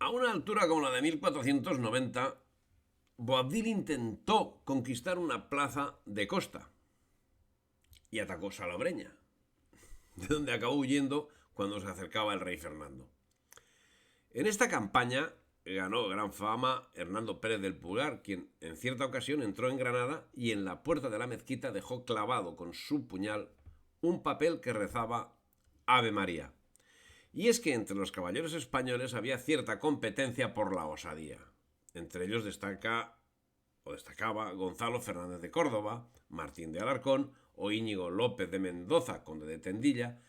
A una altura como la de 1490, Boabdil intentó conquistar una plaza de costa y atacó Salobreña, de donde acabó huyendo cuando se acercaba el rey Fernando. En esta campaña ganó gran fama Hernando Pérez del Pulgar, quien en cierta ocasión entró en Granada y en la puerta de la mezquita dejó clavado con su puñal un papel que rezaba Ave María. Y es que entre los caballeros españoles había cierta competencia por la osadía. Entre ellos destacaba Gonzalo Fernández de Córdoba, Martín de Alarcón o Íñigo López de Mendoza, conde de Tendilla,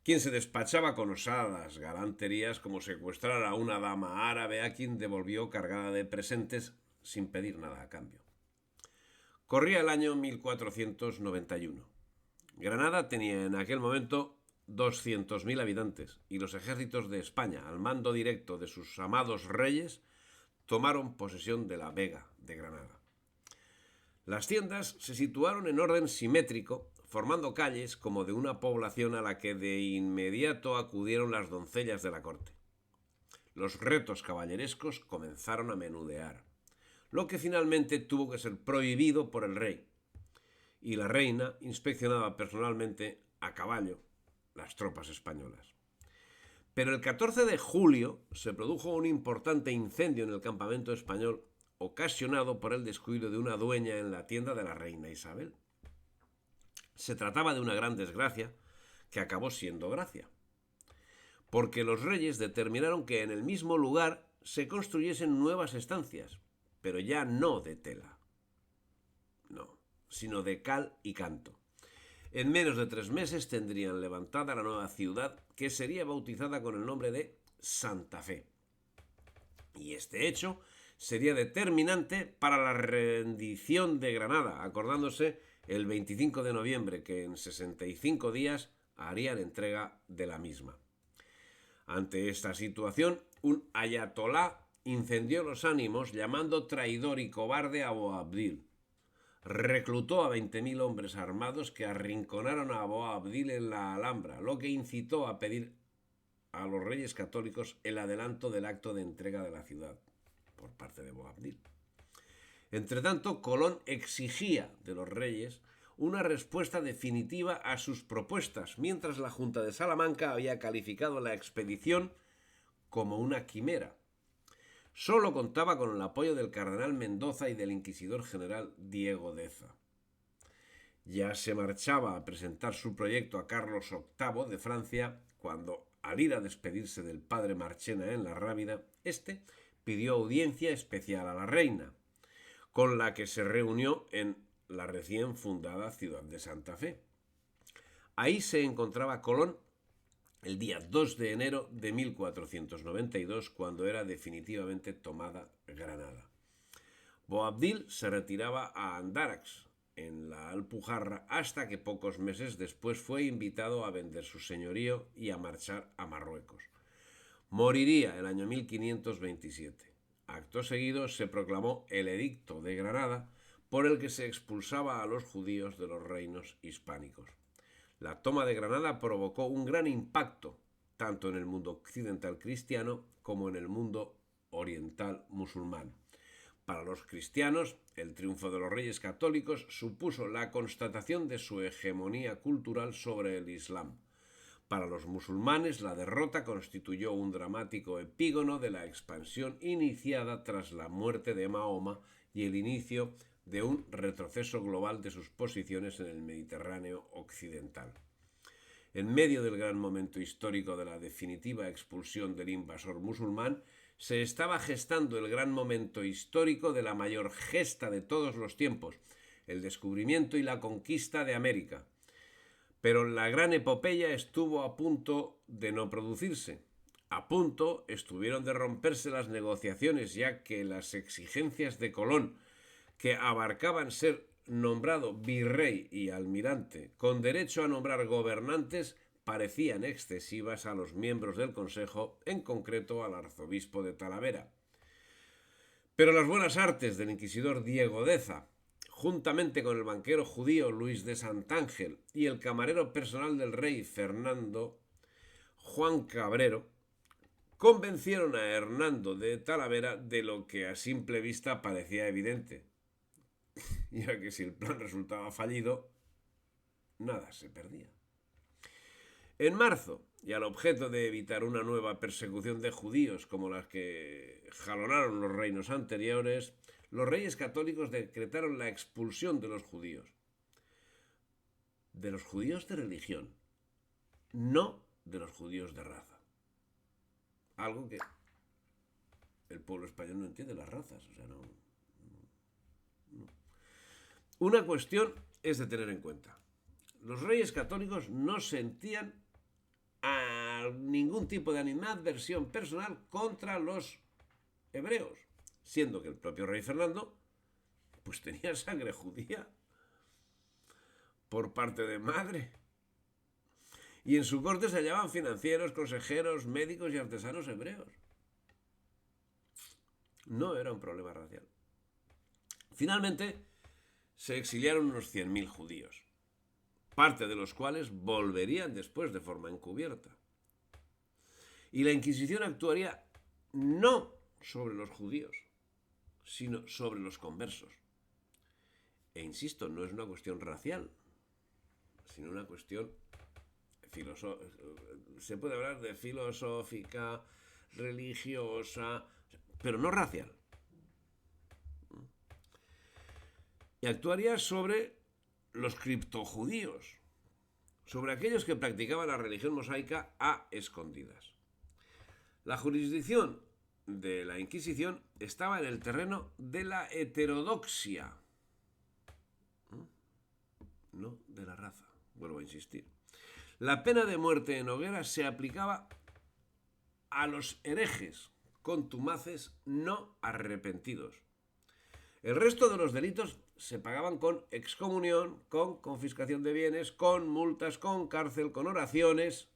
quien se despachaba con osadas galanterías como secuestrar a una dama árabe a quien devolvió cargada de presentes sin pedir nada a cambio. Corría el año 1491. Granada tenía en aquel momento 200.000 habitantes y los ejércitos de España, al mando directo de sus amados reyes, tomaron posesión de la Vega de Granada. Las tiendas se situaron en orden simétrico, formando calles como de una población a la que de inmediato acudieron las doncellas de la corte. Los retos caballerescos comenzaron a menudear, lo que finalmente tuvo que ser prohibido por el rey, y la reina inspeccionaba personalmente a caballo las tropas españolas. Pero el 14 de julio se produjo un importante incendio en el campamento español ocasionado por el descuido de una dueña en la tienda de la reina Isabel. Se trataba de una gran desgracia que acabó siendo gracia, porque los reyes determinaron que en el mismo lugar se construyesen nuevas estancias, pero ya no de tela, no, sino de cal y canto. En menos de 3 meses tendrían levantada la nueva ciudad, que sería bautizada con el nombre de Santa Fe. Y este hecho sería determinante para la rendición de Granada, acordándose el 25 de noviembre que en 65 días harían entrega de la misma. Ante esta situación, un ayatolá incendió los ánimos llamando traidor y cobarde a Boabdil. Reclutó a 20.000 hombres armados que arrinconaron a Boabdil en la Alhambra, lo que incitó a pedir a los reyes católicos el adelanto del acto de entrega de la ciudad por parte de Boabdil. Entretanto, Colón exigía de los reyes una respuesta definitiva a sus propuestas, mientras la Junta de Salamanca había calificado la expedición como una quimera. Solo contaba con el apoyo del cardenal Mendoza y del inquisidor general Diego Deza. Ya se marchaba a presentar su proyecto a Carlos VIII de Francia cuando, al ir a despedirse del padre Marchena en la Rábida, este pidió audiencia especial a la reina, con la que se reunió en la recién fundada ciudad de Santa Fe. Ahí se encontraba Colón el día 2 de enero de 1492, cuando era definitivamente tomada Granada. Boabdil se retiraba a Andarax, en la Alpujarra, hasta que pocos meses después fue invitado a vender su señorío y a marchar a Marruecos. Moriría el año 1527. Acto seguido se proclamó el Edicto de Granada, por el que se expulsaba a los judíos de los reinos hispánicos. La toma de Granada provocó un gran impacto, tanto en el mundo occidental cristiano como en el mundo oriental musulmán. Para los cristianos, el triunfo de los reyes católicos supuso la constatación de su hegemonía cultural sobre el Islam. Para los musulmanes, la derrota constituyó un dramático epígono de la expansión iniciada tras la muerte de Mahoma y el inicio de un retroceso global de sus posiciones en el Mediterráneo occidental. En medio del gran momento histórico de la definitiva expulsión del invasor musulmán, se estaba gestando el gran momento histórico de la mayor gesta de todos los tiempos, el descubrimiento y la conquista de América. Pero la gran epopeya estuvo a punto de no producirse. A punto estuvieron de romperse las negociaciones, ya que las exigencias de Colón, que abarcaban ser nombrado virrey y almirante, con derecho a nombrar gobernantes, parecían excesivas a los miembros del Consejo, en concreto al arzobispo de Talavera. Pero las buenas artes del inquisidor Diego Deza, juntamente con el banquero judío Luis de Santángel y el camarero personal del rey Fernando, Juan Cabrero, convencieron a Hernando de Talavera de lo que a simple vista parecía evidente, ya que si el plan resultaba fallido, nada se perdía. En marzo, y al objeto de evitar una nueva persecución de judíos como las que jalonaron los reinos anteriores, los reyes católicos decretaron la expulsión de los judíos. De los judíos de religión, no de los judíos de raza. Algo que el pueblo español no entiende, las razas. O sea, no. Una cuestión es de tener en cuenta. Los reyes católicos no sentían ningún tipo de animadversión personal contra los hebreos, siendo que el propio rey Fernando pues tenía sangre judía por parte de madre. Y en su corte se hallaban financieros, consejeros, médicos y artesanos hebreos. No era un problema racial. Finalmente, se exiliaron unos 100.000 judíos, parte de los cuales volverían después de forma encubierta. Y la Inquisición actuaría no sobre los judíos, sino sobre los conversos. E insisto, no es una cuestión racial, sino una cuestión se puede hablar de filosófica, religiosa, pero no racial. Y actuaría sobre los criptojudíos, sobre aquellos que practicaban la religión mosaica a escondidas. La jurisdicción de la Inquisición estaba en el terreno de la heterodoxia, no de la raza, vuelvo a insistir. La pena de muerte en hoguera se aplicaba a los herejes contumaces no arrepentidos. El resto de los delitos se pagaban con excomunión, con confiscación de bienes, con multas, con cárcel, con oraciones,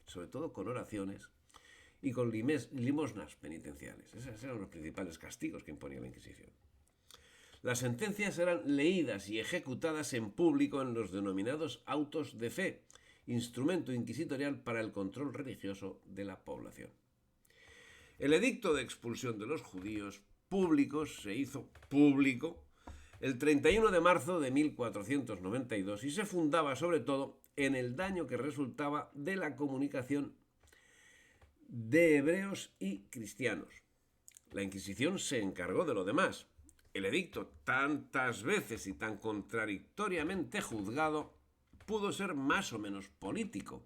sobre todo con oraciones, y con limosnas penitenciales. Esos eran los principales castigos que imponía la Inquisición. Las sentencias eran leídas y ejecutadas en público en los denominados autos de fe, instrumento inquisitorial para el control religioso de la población. El edicto de expulsión de los judíos públicos se hizo público el 31 de marzo de 1492 y se fundaba sobre todo en el daño que resultaba de la comunicación de hebreos y cristianos. La Inquisición se encargó de lo demás. El edicto, tantas veces y tan contradictoriamente juzgado, pudo ser más o menos político,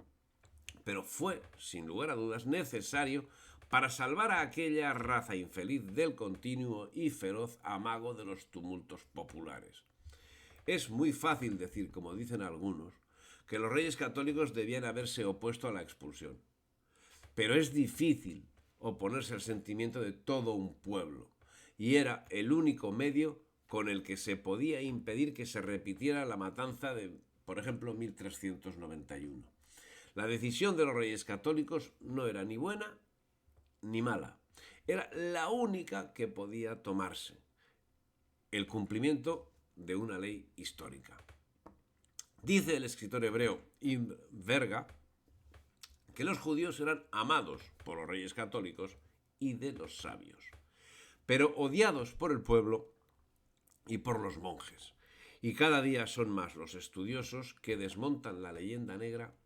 pero fue, sin lugar a dudas, necesario para salvar a aquella raza infeliz del continuo y feroz amago de los tumultos populares. Es muy fácil decir, como dicen algunos, que los reyes católicos debían haberse opuesto a la expulsión, pero es difícil oponerse al sentimiento de todo un pueblo, y era el único medio con el que se podía impedir que se repitiera la matanza de, por ejemplo, 1391. La decisión de los reyes católicos no era ni buena ni mala. Era la única que podía tomarse. El cumplimiento de una ley histórica. Dice el escritor hebreo Ibn Verga que los judíos eran amados por los reyes católicos y de los sabios, pero odiados por el pueblo y por los monjes. Y cada día son más los estudiosos que desmontan la leyenda negra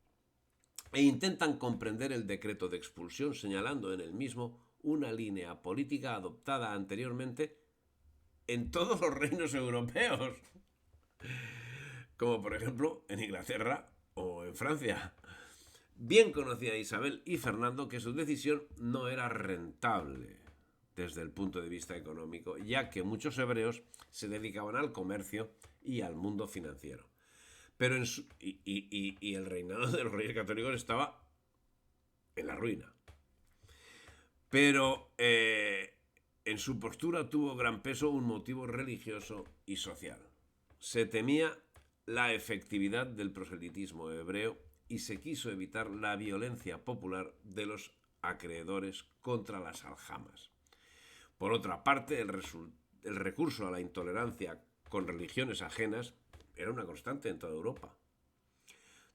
e intentan comprender el decreto de expulsión, señalando en el mismo una línea política adoptada anteriormente en todos los reinos europeos, como por ejemplo en Inglaterra o en Francia. Bien conocía Isabel y Fernando que su decisión no era rentable desde el punto de vista económico, ya que muchos hebreos se dedicaban al comercio y al mundo financiero. Pero el reinado de los reyes católicos estaba en la ruina. Pero en su postura tuvo gran peso un motivo religioso y social. Se temía la efectividad del proselitismo hebreo y se quiso evitar la violencia popular de los acreedores contra las aljamas. Por otra parte, el recurso a la intolerancia con religiones ajenas era una constante en toda Europa.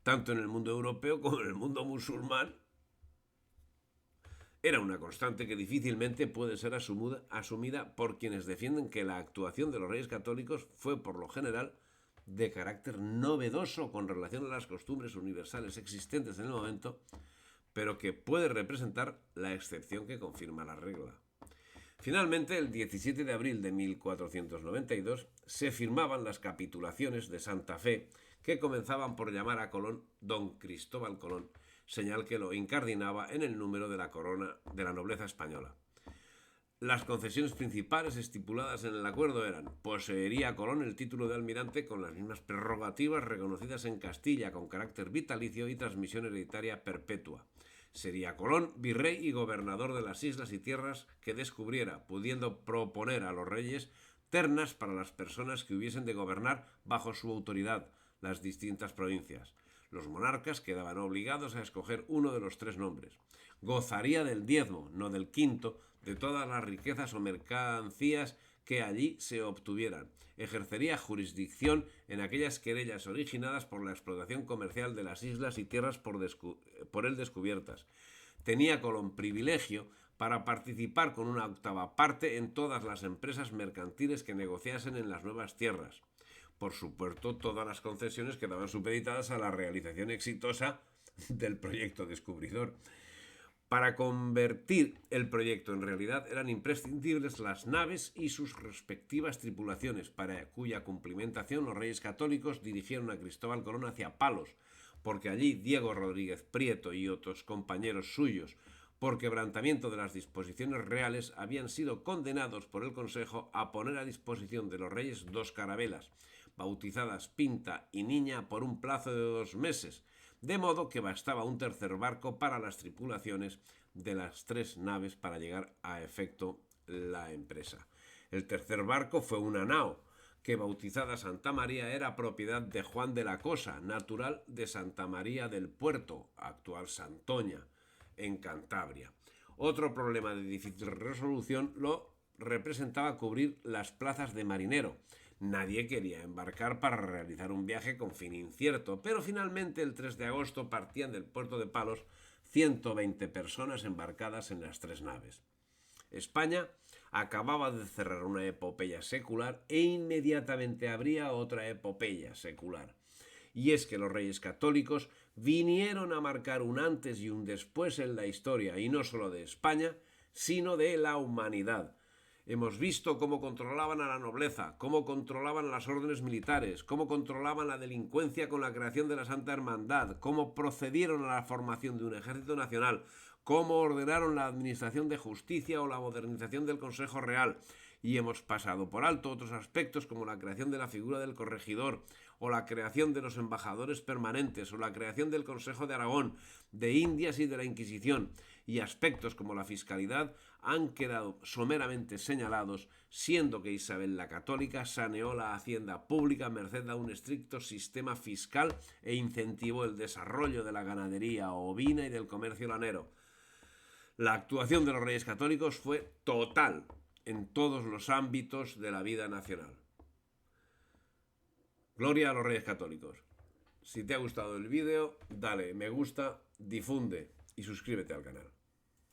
Tanto en el mundo europeo como en el mundo musulmán, Era una constante que difícilmente puede ser asumida por quienes defienden que la actuación de los Reyes Católicos fue, por lo general, de carácter novedoso con relación a las costumbres universales existentes en el momento, pero que puede representar la excepción que confirma la regla. Finalmente, el 17 de abril de 1492 se firmaban las capitulaciones de Santa Fe, que comenzaban por llamar a Colón Don Cristóbal Colón, señal que lo incardinaba en el número de la corona de la nobleza española. Las concesiones principales estipuladas en el acuerdo eran: poseería Colón el título de almirante con las mismas prerrogativas reconocidas en Castilla con carácter vitalicio y transmisión hereditaria perpetua. Sería Colón virrey y gobernador de las islas y tierras que descubriera, pudiendo proponer a los reyes ternas para las personas que hubiesen de gobernar bajo su autoridad las distintas provincias. Los monarcas quedaban obligados a escoger uno de los tres nombres. Gozaría del diezmo, no del quinto, de todas las riquezas o mercancías que allí se obtuvieran. Ejercería jurisdicción en aquellas querellas originadas por la explotación comercial de las islas y tierras por él descubiertas. Tenía Colón privilegio para participar con una octava parte en todas las empresas mercantiles que negociasen en las nuevas tierras. Por supuesto, todas las concesiones quedaban supeditadas a la realización exitosa del proyecto descubridor. Para convertir el proyecto en realidad eran imprescindibles las naves y sus respectivas tripulaciones, para cuya cumplimentación los Reyes Católicos dirigieron a Cristóbal Colón hacia Palos, porque allí Diego Rodríguez Prieto y otros compañeros suyos, por quebrantamiento de las disposiciones reales, habían sido condenados por el Consejo a poner a disposición de los reyes dos carabelas, bautizadas Pinta y Niña, por un plazo de 2 meses, de modo que bastaba un tercer barco para las tripulaciones de las 3 naves para llegar a efecto la empresa. El tercer barco fue una nao, que bautizada Santa María era propiedad de Juan de la Cosa, natural de Santa María del Puerto, actual Santoña, en Cantabria. Otro problema de difícil resolución lo representaba cubrir las plazas de marinero. Nadie quería embarcar para realizar un viaje con fin incierto, pero finalmente el 3 de agosto partían del puerto de Palos 120 personas embarcadas en las 3 naves. España acababa de cerrar una epopeya secular e inmediatamente habría otra epopeya secular. Y es que los Reyes Católicos vinieron a marcar un antes y un después en la historia, y no solo de España, sino de la humanidad. Hemos visto cómo controlaban a la nobleza, cómo controlaban las órdenes militares, cómo controlaban la delincuencia con la creación de la Santa Hermandad, cómo procedieron a la formación de un ejército nacional, cómo ordenaron la administración de justicia o la modernización del Consejo Real. Y hemos pasado por alto otros aspectos como la creación de la figura del corregidor, o la creación de los embajadores permanentes, o la creación del Consejo de Aragón, de Indias y de la Inquisición, y aspectos como la fiscalidad han quedado someramente señalados, siendo que Isabel la Católica saneó la hacienda pública merced a un estricto sistema fiscal e incentivó el desarrollo de la ganadería ovina y del comercio lanero. La actuación de los Reyes Católicos fue total en todos los ámbitos de la vida nacional. Gloria a los Reyes Católicos. Si te ha gustado el vídeo, dale me gusta, difunde y suscríbete al canal.